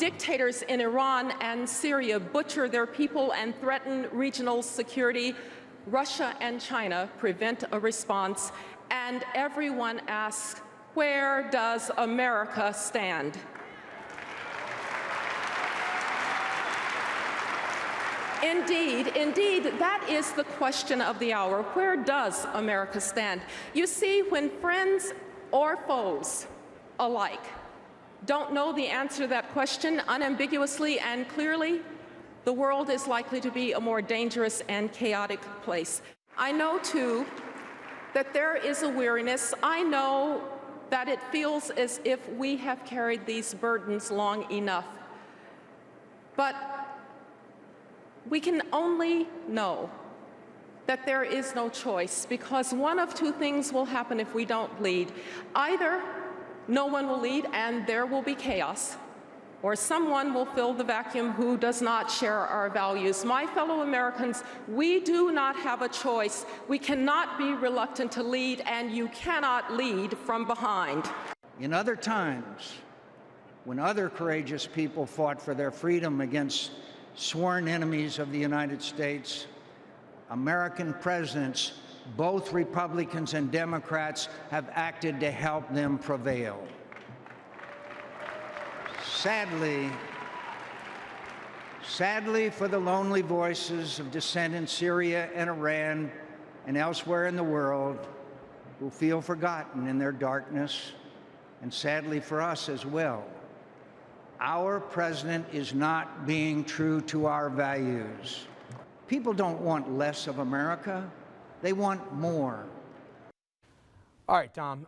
dictators in Iran and Syria butcher their people and threaten regional security, Russia and China prevent a response, and everyone asks, where does America stand? Indeed, that is the question of the hour. Where does America stand? You see, when friends or foes alike don't know the answer to that question unambiguously and clearly, the world is likely to be a more dangerous and chaotic place. I know, too, that there is a weariness. I know that it feels as if we have carried these burdens long enough. But we can only know that there is no choice, because one of two things will happen if we don't lead. Either no one will lead and there will be chaos, or someone will fill the vacuum who does not share our values. My fellow Americans, we do not have a choice. We cannot be reluctant to lead, and you cannot lead from behind. In other times, when other courageous people fought for their freedom against sworn enemies of the United States, American presidents, both Republicans and Democrats, have acted to help them prevail. Sadly for the lonely voices of dissent in Syria and Iran and elsewhere in the world who feel forgotten in their darkness, and sadly for us as well, our president is not being true to our values. People don't want less of America. They want more. All right, Tom,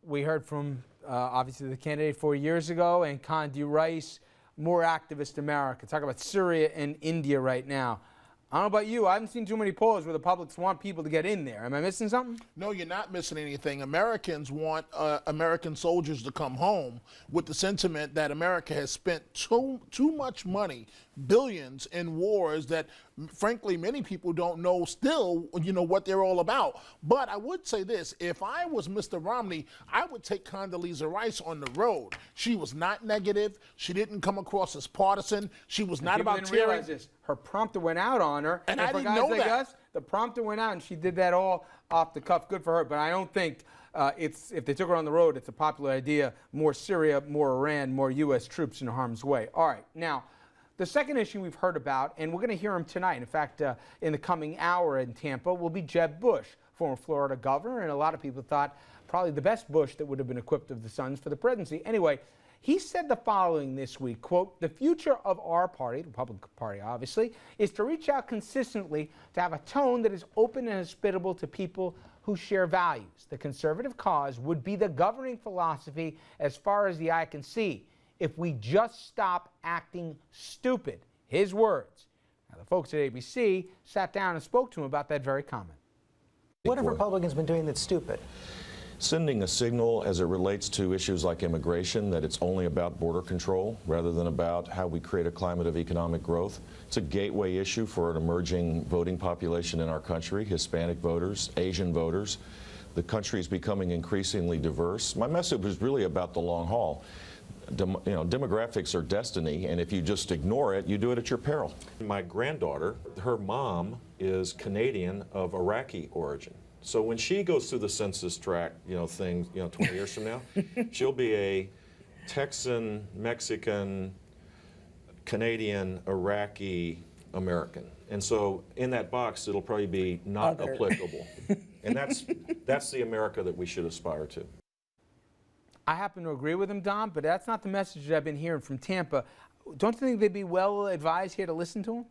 we heard from obviously the candidate 4 years ago, and Condi Rice, more activist America. Talk about Syria and India right now. I don't know about you, I haven't seen too many polls where the publics want people to get in there. Am I missing something? No, you're not missing anything. Americans want American soldiers to come home with the sentiment that America has spent too much money, billions, in wars that, frankly, many people don't know still, what they're all about. But I would say this, if I was Mr. Romney, I would take Condoleezza Rice on the road. She was not negative. She didn't come across as partisan. She was not about tearing. Her prompter went out on her. And I didn't know that. Us, the prompter went out, and she did that all off the cuff. Good for her. But I don't think if they took her on the road, it's a popular idea. More Syria, more Iran, more U.S. troops in harm's way. All right. Now, the second issue we've heard about, and we're going to hear him tonight. In fact, in the coming hour in Tampa will be Jeb Bush, former Florida governor, and a lot of people thought probably the best Bush that would have been equipped of the sons for the presidency. Anyway, he said the following this week, quote, "The future of our party," the Republican Party obviously, "is to reach out consistently to have a tone that is open and hospitable to people who share values. The conservative cause would be the governing philosophy as far as the eye can see if we just stop acting stupid." His words. Now, the folks at ABC sat down and spoke to him about that very comment. What have Republicans been doing that's stupid? Sending a signal as it relates to issues like immigration that it's only about border control rather than about how we create a climate of economic growth. It's a gateway issue for an emerging voting population in our country, Hispanic voters, Asian voters. The country is becoming increasingly diverse. My message was really about the long haul. Demographics are destiny, and if you just ignore it, you do it at your peril. My granddaughter, her mom is Canadian of Iraqi origin. So when she goes through the census tract, thing, 20 years from now, she'll be a Texan, Mexican, Canadian, Iraqi, American. And so in that box, it'll probably be not applicable. And that's the America that we should aspire to. I happen to agree with him, Don, but that's not the message that I've been hearing from Tampa. Don't you think they'd be well advised here to listen to him?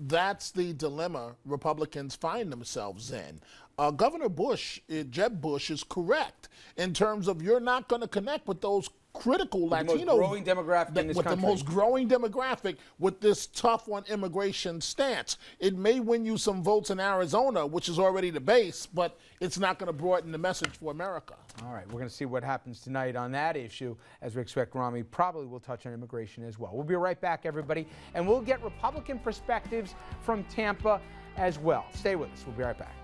That's the dilemma Republicans find themselves in. Governor Bush, Jeb Bush, is correct in terms of you're not going to connect with those critical Latinos. The most growing demographic in this country. With the most growing demographic with this tough on immigration stance. It may win you some votes in Arizona, which is already the base, but it's not going to broaden the message for America. All right, we're going to see what happens tonight on that issue, as we expect Romney probably will touch on immigration as well. We'll be right back, everybody, and we'll get Republican perspectives from Tampa as well. Stay with us. We'll be right back.